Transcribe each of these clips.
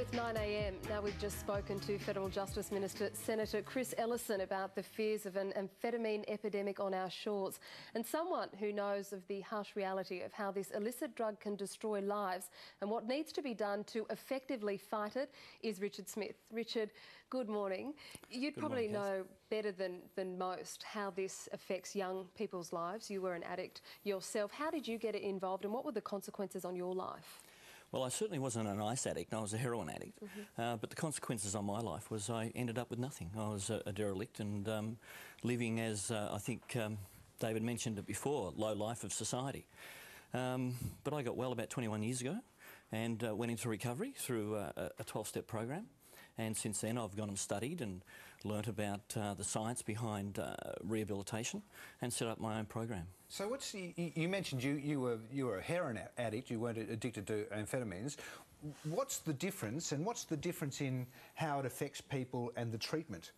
It's 9 a.m. Now we've just spoken to Federal Justice Minister Senator Chris Ellison about the fears of an amphetamine epidemic on our shores, and someone who knows of the harsh reality of how this illicit drug can destroy lives and what needs to be done to effectively fight it is Richard Smith. Richard, good morning. You'd probably know better than most how this affects young people's lives. You were an addict yourself. How did you get involved and what were the consequences on your life? Well, I certainly wasn't an ice addict, I was a heroin addict. But the consequences on my life was I ended up with nothing. I was a derelict and living as, I think David mentioned it before, low life of society. But I got well about 21 years ago and went into recovery through a 12-step program. And since then I've gone and studied and learnt about the science behind rehabilitation and set up my own program. So what's you mentioned you were a heroin addict, you weren't addicted to amphetamines. What's the difference, and what's the difference in how it affects people and the treatment?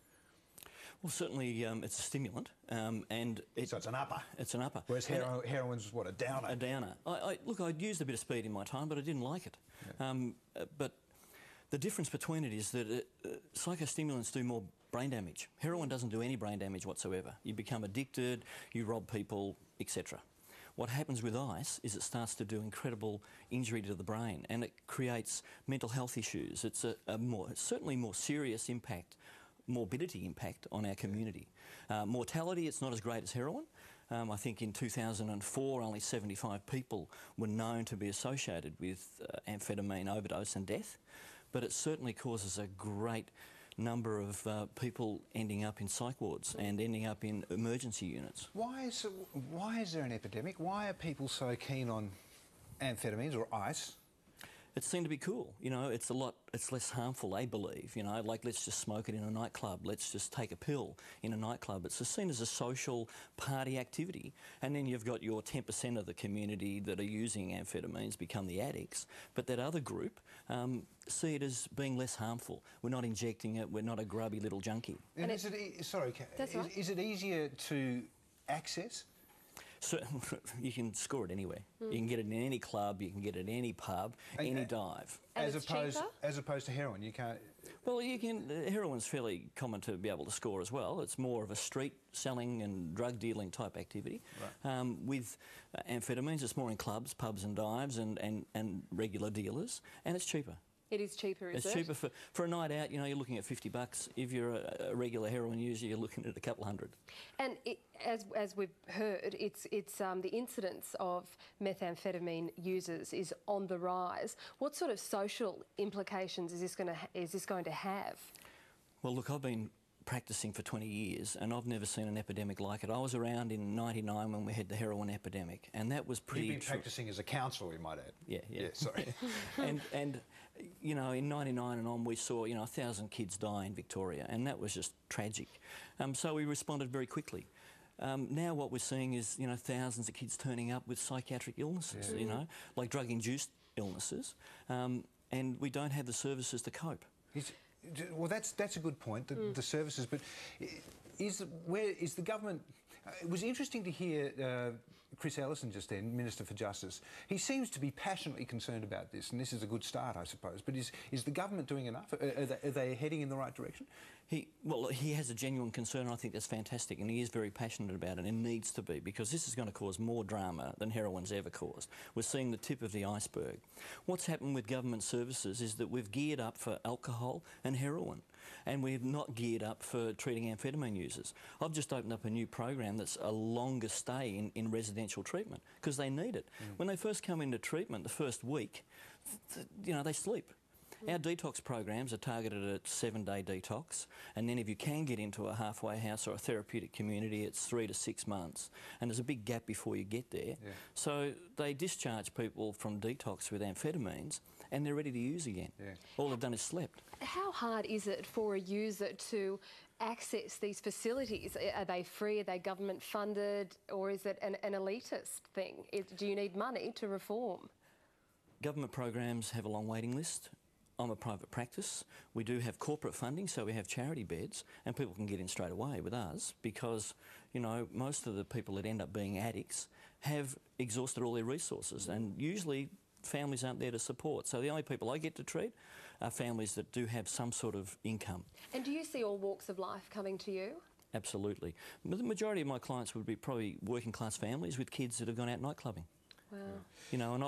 Well, certainly it's a stimulant, and so it's an upper. It's an upper. Whereas heroin's what, a downer? A downer. Look, I'd used a bit of speed in my time, but I didn't like it. Yeah. But the difference between it is that psychostimulants do more brain damage. Heroin doesn't do any brain damage whatsoever. You become addicted, you rob people, etc. What happens with ice is it starts to do incredible injury to the brain and it creates mental health issues. It's certainly more serious impact, morbidity impact on our community. Mortality, it's not as great as heroin. I think in 2004 only 75 people were known to be associated with amphetamine overdose and death, but it certainly causes a great number of people ending up in psych wards and ending up in emergency units. Why is there an epidemic? Why are people so keen on amphetamines or ice? It seemed to be cool, you know, it's less harmful, they believe, you know, like let's just smoke it in a nightclub, let's just take a pill in a nightclub. It's seen as a social party activity, and then you've got your 10% of the community that are using amphetamines become the addicts, but that other group see it as being less harmful. We're not injecting it, we're not a grubby little junkie. And is it easier to access? So you can score it anywhere. You can get it in any club, you can get it in any pub, any dive. And as opposed to heroin, you can't. Well, you can. Heroin's fairly common to be able to score as well. It's more of a street selling and drug dealing type activity. Right. With amphetamines, it's more in clubs, pubs, and dives, and regular dealers, and it's cheaper. It is cheaper, is it? It's cheaper for a night out. You know, you're looking at $50. If you're a regular heroin user, you're looking at a couple hundred. And as we've heard, it's the incidence of methamphetamine users is on the rise. What sort of social implications is this going to have? Well, look, I've been practising for 20 years and I've never seen an epidemic like it. I was around in '99 when we had the heroin epidemic, and that was pretty... You've been practising as a counsellor, you might add. Yeah, sorry. and you know, in '99 and on we saw, you know, 1,000 kids die in Victoria, and that was just tragic. So we responded very quickly. Now what we're seeing is, you know, thousands of kids turning up with psychiatric illnesses, you know, like drug-induced illnesses, and we don't have the services to cope. Well, that's a good point, the services, but is the government... It was interesting to hear Chris Ellison just then, Minister for Justice. He seems to be passionately concerned about this, and this is a good start, I suppose, but is the government doing enough? Are they heading in the right direction? Well, he has a genuine concern, and I think that's fantastic, and he is very passionate about it, and needs to be, because this is going to cause more drama than heroin's ever caused. We're seeing the tip of the iceberg. What's happened with government services is that we've geared up for alcohol and heroin, and we've not geared up for treating amphetamine users. I've just opened up a new program that's a longer stay in residential treatment, because they need it. When they first come into treatment, the first week, you know, they sleep. Our detox programs are targeted at 7-day detox, and then if you can get into a halfway house or a therapeutic community, it's 3 to 6 months, and there's a big gap before you get there. Yeah. So they discharge people from detox with amphetamines, and they're ready to use again. Yeah. All they've done is slept. How hard is it for a user to access these facilities? Are they free? Are they government funded? Or is it an elitist thing? Do you need money to reform? Government programs have a long waiting list. I'm a private practice. We do have corporate funding, so we have charity beds, and people can get in straight away with us because, you know, most of the people that end up being addicts have exhausted all their resources, and usually families aren't there to support. So the only people I get to treat are families that do have some sort of income. And do you see all walks of life coming to you? Absolutely. The majority of my clients would be probably working class families with kids that have gone out night clubbing. Wow. You know, and